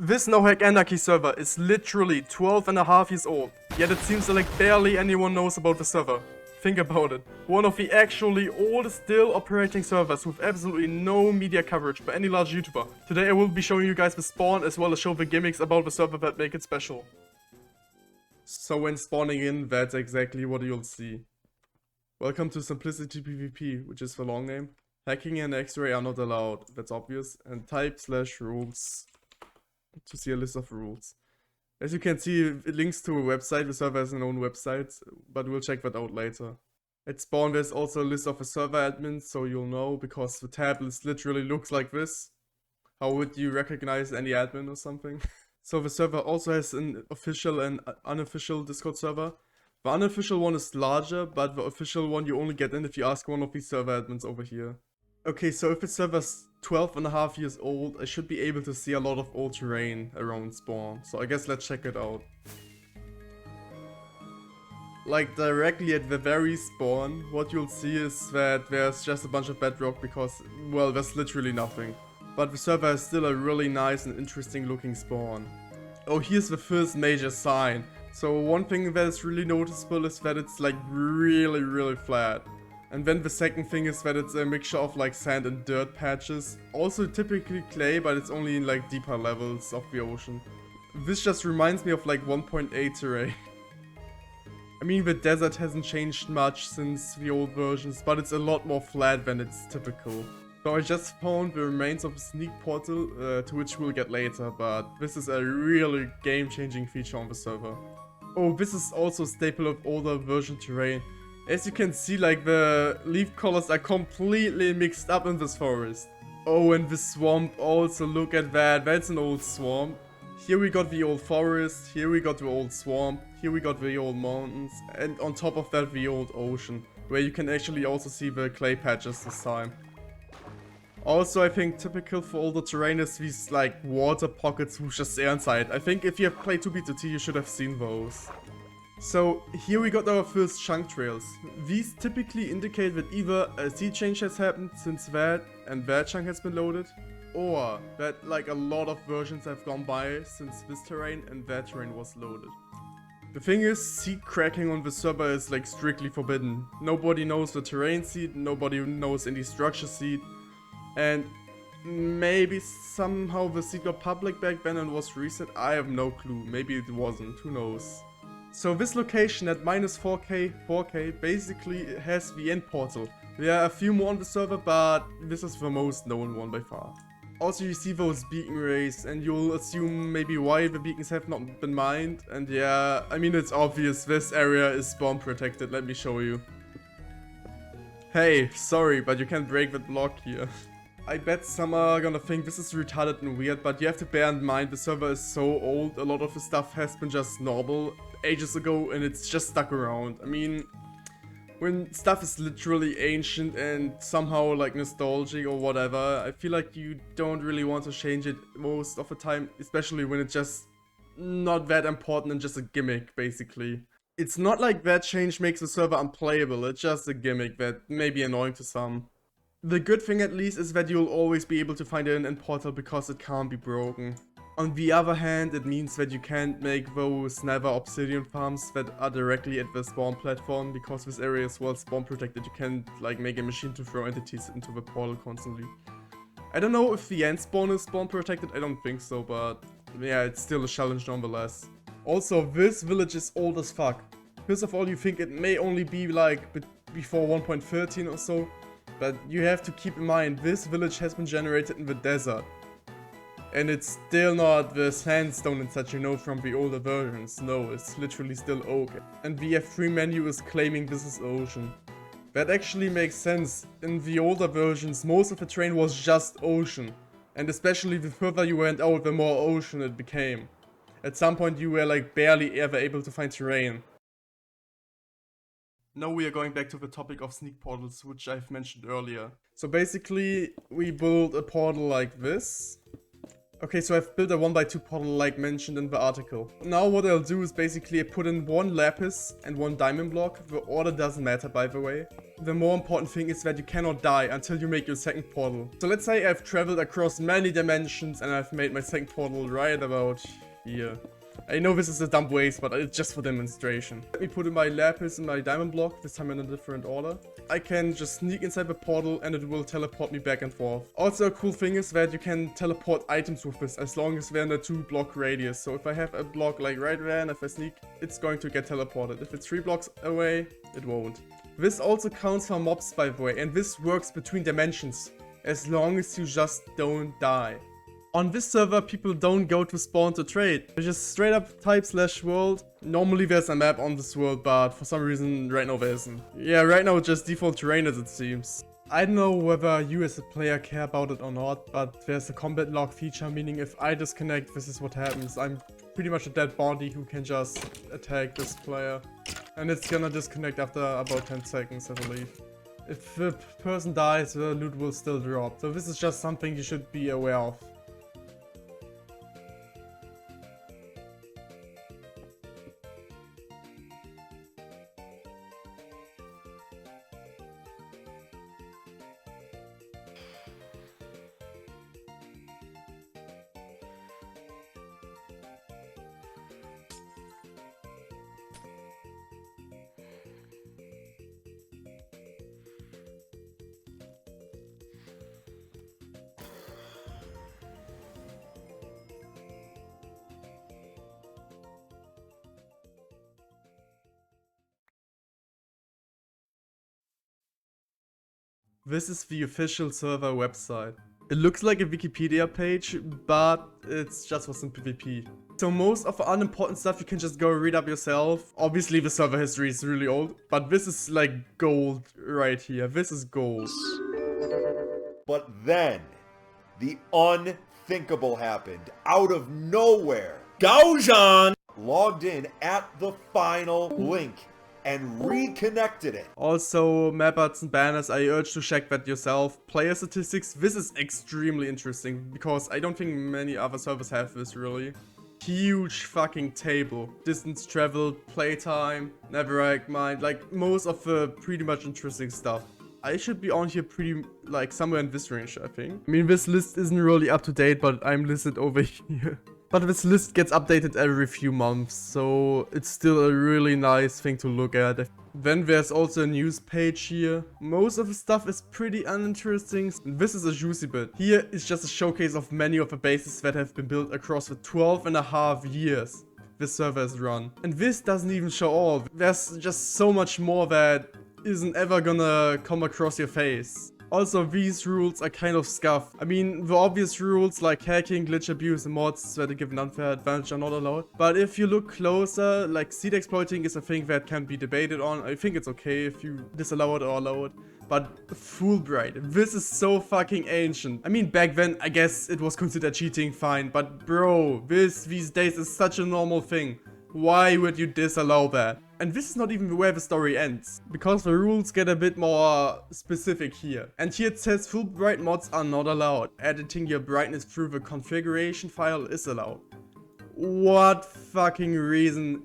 This no-hack Anarchy server is literally 12.5 years old, yet it seems like barely anyone knows about the server. Think about it. One of the actually oldest still operating servers with absolutely no media coverage by any large YouTuber. Today I will be showing you guys the spawn as well as show the gimmicks about the server that make it special. So when spawning in, that's exactly what you'll see. Welcome to SimPVP, which is the long name. Hacking and X-ray are not allowed, that's obvious, and type/rules to see a list of rules. As you can see, it links to a website. The server has an own website, but we'll check that out later. At spawn there's also a list of the server admins, so you'll know, because the tab list literally looks like this. How would you recognize any admin or something? So the server also has an official and unofficial Discord server. The unofficial one is larger, but the official one you only get in if you ask one of these server admins over here. Okay, so if the server's 12.5 years old, I should be able to see a lot of old terrain around spawn. So I guess let's check it out. Like directly at the very spawn, what you'll see is that there's just a bunch of bedrock because, well, there's literally nothing. But the server is still a really nice and interesting looking spawn. Oh, here's the first major sign. So one thing that is really noticeable is that it's like really flat. And then the second thing is that it's a mixture of like sand and dirt patches. Also typically clay, but it's only in like deeper levels of the ocean. This just reminds me of like 1.8 terrain. I mean, the desert hasn't changed much since the old versions, but it's a lot more flat than it's typical. So I just found the remains of a sneak portal, to which we'll get later, but this is a really game-changing feature on the server. Oh, this is also a staple of older version terrain. As you can see, like, the leaf colors are completely mixed up in this forest. Oh, and the swamp also, look at that, that's an old swamp. Here we got the old forest, here we got the old swamp, here we got the old mountains, and on top of that the old ocean, where you can actually also see the clay patches this time. Also, I think typical for older terrain is these like water pockets who just stay inside. I think if you have played 2B2T, you should have seen those. So here we got our first chunk trails. These typically indicate that either a sea change has happened since that and that chunk has been loaded, or that like a lot of versions have gone by since this terrain and that terrain was loaded. The thing is, seed cracking on the server is like strictly forbidden. Nobody knows the terrain seed, nobody knows any structure seed, and maybe somehow the seed got public back then and was reset. I have no clue, maybe it wasn't, who knows. So this location at -4k basically has the end portal. There are a few more on the server, but this is the most known one by far. Also, you see those beacon rays, and you'll assume maybe why the beacons have not been mined. And yeah, I mean, it's obvious, this area is spawn protected, let me show you. Hey, sorry, but you can't break that block here. I bet some are gonna think this is retarded and weird, but you have to bear in mind the server is so old, a lot of the stuff has been just normal ages ago and it's just stuck around. I mean, when stuff is literally ancient and somehow like nostalgic or whatever, I feel like you don't really want to change it most of the time, especially when it's just not that important and just a gimmick basically. It's not like that change makes the server unplayable, it's just a gimmick that may be annoying to some. The good thing at least is that you'll always be able to find an end portal because it can't be broken. On the other hand, it means that you can't make those nether obsidian farms that are directly at the spawn platform, because this area is well spawn protected. You can't like make a machine to throw entities into the portal constantly. I don't know if the end spawn is spawn protected, I don't think so, but yeah, it's still a challenge nonetheless. Also, this village is old as fuck. First of all, you think it may only be like before 1.13 or so. But you have to keep in mind, this village has been generated in the desert. And it's still not the sandstone and such, you know, from the older versions. No, it's literally still oak. And the F3 menu is claiming this is ocean. That actually makes sense. In the older versions, most of the terrain was just ocean. And especially the further you went out, the more ocean it became. At some point you were like barely ever able to find terrain. Now we are going back to the topic of sneak portals, which I've mentioned earlier. So basically, we built a portal like this. Okay, so I've built a 1x2 portal like mentioned in the article. Now what I'll do is basically I put in 1 lapis and 1 diamond block. The order doesn't matter, by the way. The more important thing is that you cannot die until you make your second portal. So let's say I've traveled across many dimensions and I've made my second portal right about here. I know this is a dumb waste, but it's just for demonstration. Let me put in my lapis and my diamond block, this time in a different order. I can just sneak inside the portal and it will teleport me back and forth. Also a cool thing is that you can teleport items with this as long as they're in a 2-block radius. So if I have a block like right there and if I sneak, it's going to get teleported. If it's 3 blocks away, it won't. This also counts for mobs, by the way, and this works between dimensions as long as you just don't die. On this server, people don't go to spawn to trade. They just straight up type /world. Normally there's a map on this world, but for some reason right now there isn't. Yeah, right now it's just default terrain as it seems. I don't know whether you as a player care about it or not, but there's a combat log feature, meaning if I disconnect, this is what happens. I'm pretty much a dead body who can just attack this player. And it's gonna disconnect after about 10 seconds, I believe. If the person dies, the loot will still drop. So this is just something you should be aware of. This is the official server website. It looks like a Wikipedia page, but it's just for SimPVP. So most of the unimportant stuff you can just go read up yourself. Obviously the server history is really old, but this is like gold right here. This is gold. But then, the unthinkable happened. Out of nowhere, Gaujan logged in at the final link and reconnected it. Also, map arts and banners, I urge to check that yourself. Player statistics, this is extremely interesting because I don't think many other servers have this really. Huge fucking table. Distance traveled, playtime, netherite mine, like most of the pretty much interesting stuff. I should be on here pretty, like somewhere in this range, I think. I mean, this list isn't really up to date, but I'm listed over here. But this list gets updated every few months, so it's still a really nice thing to look at. Then there's also a news page here. Most of the stuff is pretty uninteresting. This is a juicy bit. Here is just a showcase of many of the bases that have been built across the 12.5 years this server is run. And this doesn't even show all. There's just so much more that isn't ever gonna come across your face. Also, these rules are kind of scuffed. I mean, the obvious rules like hacking, glitch abuse, and mods that give an unfair advantage are not allowed. But if you look closer, like seed exploiting is a thing that can be debated on. I think it's okay if you disallow it or allow it. But Fulbright, this is so fucking ancient. I mean, back then, I guess it was considered cheating, fine. But bro, this these days is such a normal thing. Why would you disallow that? And this is not even where the story ends, because the rules get a bit more specific here. And here it says full bright mods are not allowed. Editing your brightness through the configuration file is allowed. What fucking reason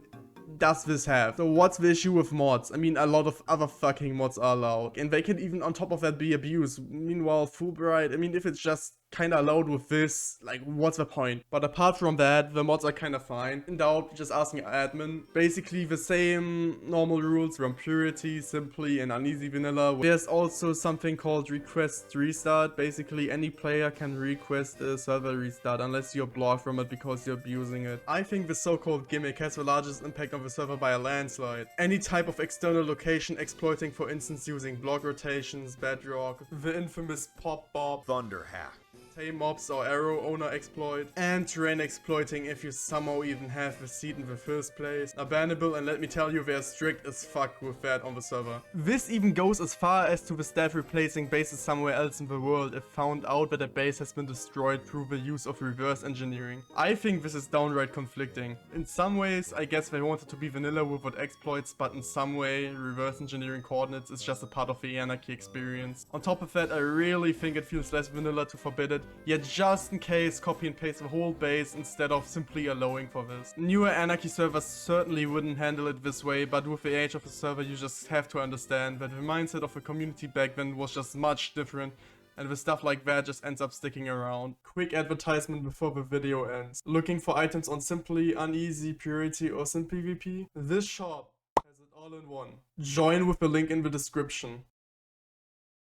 does this have? So what's the issue with mods? I mean, a lot of other fucking mods are allowed. And they can even on top of that be abused. Meanwhile, Fulbright, I mean, if it's just kinda allowed with this, like, what's the point? But apart from that, the mods are kinda fine. In doubt, just asking admin. Basically the same normal rules from Purity, Simply, and UneasyVanilla. There's also something called request restart. Basically, any player can request a server restart unless you're blocked from it because you're abusing it. I think the so-called gimmick has the largest impact on the server by a landslide. Any type of external location exploiting, for instance, using block rotations, bedrock, the infamous pop bob, Thunder hack, tame mobs or arrow owner exploit, and terrain exploiting if you somehow even have the seed in the first place are bannable, and let me tell you, they're strict as fuck with that on the server. This even goes as far as to the staff replacing bases somewhere else in the world if found out that a base has been destroyed through the use of reverse engineering. I think this is downright conflicting. In some ways, I guess they wanted to be vanilla without exploits, but in some way, reverse engineering coordinates is just a part of the Anarchy experience. On top of that, I really think it feels less vanilla to forbid it, yet just in case copy and paste the whole base instead of simply allowing for this. Newer Anarchy servers certainly wouldn't handle it this way, but with the age of the server you just have to understand that the mindset of the community back then was just much different, and the stuff like that just ends up sticking around. Quick advertisement before the video ends. Looking for items on Simply, Uneasy, Purity or SimPVP? This shop has it all in one. Join with the link in the description.